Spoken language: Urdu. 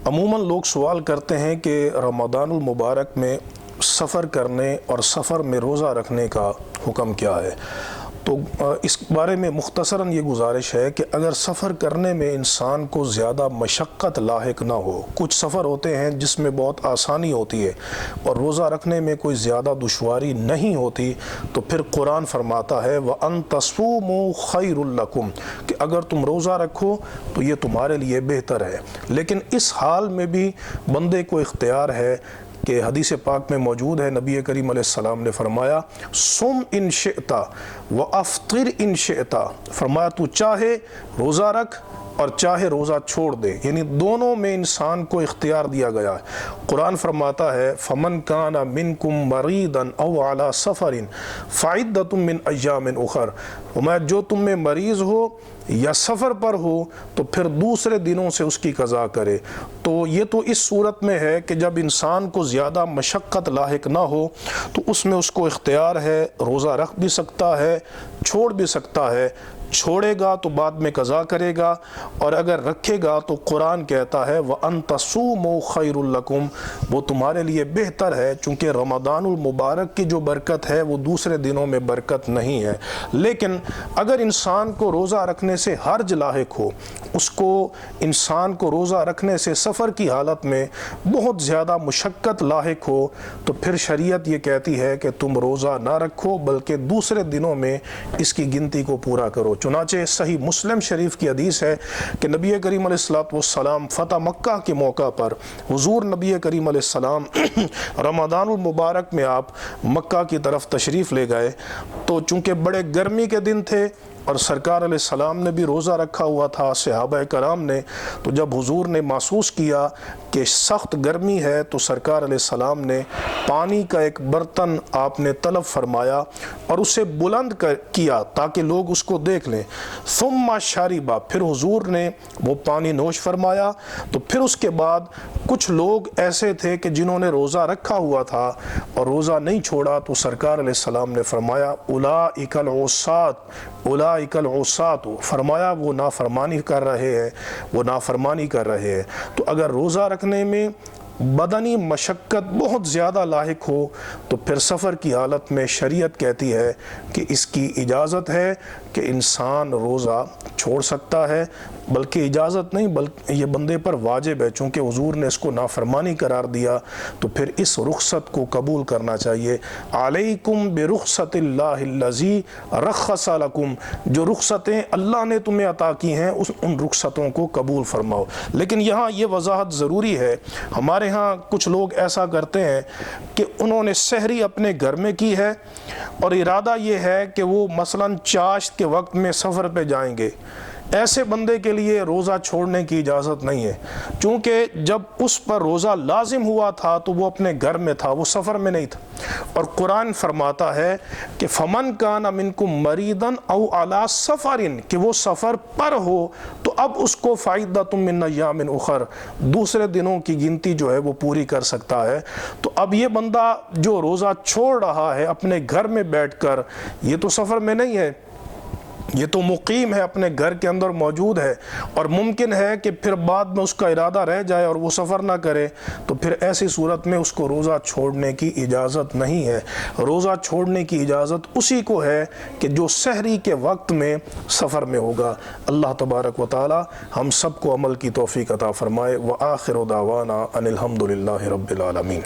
عموماً لوگ سوال کرتے ہیں کہ رمضان المبارک میں سفر کرنے اور سفر میں روزہ رکھنے کا حکم کیا ہے۔ تو اس بارے میں مختصراً یہ گزارش ہے کہ اگر سفر کرنے میں انسان کو زیادہ مشقت لاحق نہ ہو، کچھ سفر ہوتے ہیں جس میں بہت آسانی ہوتی ہے اور روزہ رکھنے میں کوئی زیادہ دشواری نہیں ہوتی، تو پھر قرآن فرماتا ہے وَأَن تَصُومُوا خَيْرٌ لَكُمْ کہ اگر تم روزہ رکھو تو یہ تمہارے لیے بہتر ہے۔ لیکن اس حال میں بھی بندے کو اختیار ہے کہ حدیث پاک میں موجود ہے، نبی کریم علیہ السلام نے فرمایا سم ان شئت وافطر ان شئت، فرمایا تو چاہے روزہ رکھ اور چاہے روزہ چھوڑ دے، یعنی دونوں میں انسان کو اختیار دیا گیا ہے۔ قرآن فرماتا ہے فَمَنْ كَانَ مِنْكُمْ مَرِيضًا أَوْ عَلَى سَفَرٍ فَعِدَّةٌ مِّنْ أَيَّامٍ أُخَرَ، فرمایا جو تم میں مریض ہو یا سفر پر ہو تو پھر دوسرے دنوں سے اس کی قضا کرے۔ تو یہ تو اس صورت میں ہے کہ جب انسان کو زیادہ مشقت لاحق نہ ہو تو اس میں اس کو اختیار ہے، روزہ رکھ بھی سکتا ہے، چھوڑ بھی سکتا ہے۔ چھوڑے گا تو بعد میں قضا کرے گا، اور اگر رکھے گا تو قرآن کہتا ہے وَأَن تَصُومُوا خَيْرٌ لَكُمْ، وہ تمہارے لیے بہتر ہے، چونکہ رمضان المبارک کی جو برکت ہے وہ دوسرے دنوں میں برکت نہیں ہے۔ لیکن اگر انسان کو روزہ رکھنے سے حرج لاحق ہو، اس کو انسان کو روزہ رکھنے سے سفر کی حالت میں بہت زیادہ مشقت لاحق ہو، تو پھر شریعت یہ کہتی ہے کہ تم روزہ نہ رکھو بلکہ دوسرے دنوں میں اس کی گنتی کو پورا کرو۔ چنانچہ صحیح مسلم شریف کی حدیث ہے کہ نبی کریم علیہ السلام فتح مکہ کے موقع پر حضور نبی کریم علیہ السلام رمضان المبارک میں آپ مکہ کی طرف تشریف لے گئے، تو چونکہ بڑے گرمی کے دن تھے اور سرکار علیہ السلام نے بھی روزہ رکھا ہوا تھا، صحابہ کرام نے، تو جب حضور نے محسوس کیا کہ سخت گرمی ہے تو سرکار علیہ السلام نے پانی کا ایک برتن آپ نے طلب فرمایا اور اسے بلند کیا تاکہ لوگ اس کو دیکھ لیں۔ ثم شربا، پھر حضور نے وہ پانی نوش فرمایا، تو پھر اس کے بعد کچھ لوگ ایسے تھے کہ جنہوں نے روزہ رکھا ہوا تھا اور روزہ نہیں چھوڑا، تو سرکار علیہ السلام نے فرمایا اولئک العصاۃ، اولئک العصاۃ، فرمایا وہ نافرمانی کر رہے ہیں، وہ نافرمانی کر رہے ہیں۔ تو اگر روزہ رکھنے میں بدنی مشقت بہت زیادہ لاحق ہو تو پھر سفر کی حالت میں شریعت کہتی ہے کہ اس کی اجازت ہے کہ انسان روزہ چھوڑ سکتا ہے، بلکہ اجازت نہیں بلکہ یہ بندے پر واجب ہے، چونکہ حضور نے اس کو نافرمانی قرار دیا، تو پھر اس رخصت کو قبول کرنا چاہیے۔ علیکم برخصت اللہ الذی رخص لکم، جو رخصتیں اللہ نے تمہیں عطا کی ہیں ان رخصتوں کو قبول فرماؤ۔ لیکن یہاں یہ وضاحت ضروری ہے، ہمارے ہاں کچھ لوگ ایسا کرتے ہیں کہ انہوں نے سحری اپنے گھر میں کی ہے اور ارادہ یہ ہے کہ وہ مثلاً چاشت کے وقت میں سفر پہ جائیں گے۔ ایسے بندے کے لیے روزہ چھوڑنے کی اجازت نہیں ہے، چونکہ جب اس پر روزہ لازم ہوا تھا تو وہ اپنے گھر میں تھا، وہ سفر میں نہیں تھا، اور قرآن فرماتا ہے کہ فَمَنْ كَانَ مِنْكُمْ مَرِيضًا أَوْ عَلَى سَفَرٍ کہ وہ سفر پر ہو تو اب اس کو فَعِدَّةٌ مِّنْ أَيَّامٍ أُخَرَ دوسرے دنوں کی گنتی جو ہے وہ پوری کر سکتا ہے۔ تو اب یہ بندہ جو روزہ چھوڑ رہا ہے اپنے گھر میں بیٹھ کر، یہ تو سفر میں نہیں ہے، یہ تو مقیم ہے، اپنے گھر کے اندر موجود ہے، اور ممکن ہے کہ پھر بعد میں اس کا ارادہ رہ جائے اور وہ سفر نہ کرے، تو پھر ایسی صورت میں اس کو روزہ چھوڑنے کی اجازت نہیں ہے۔ روزہ چھوڑنے کی اجازت اسی کو ہے کہ جو سحری کے وقت میں سفر میں ہوگا۔ اللہ تبارک و تعالی ہم سب کو عمل کی توفیق عطا فرمائے۔ وآخر دعوانا ان الحمد للہ رب العالمین۔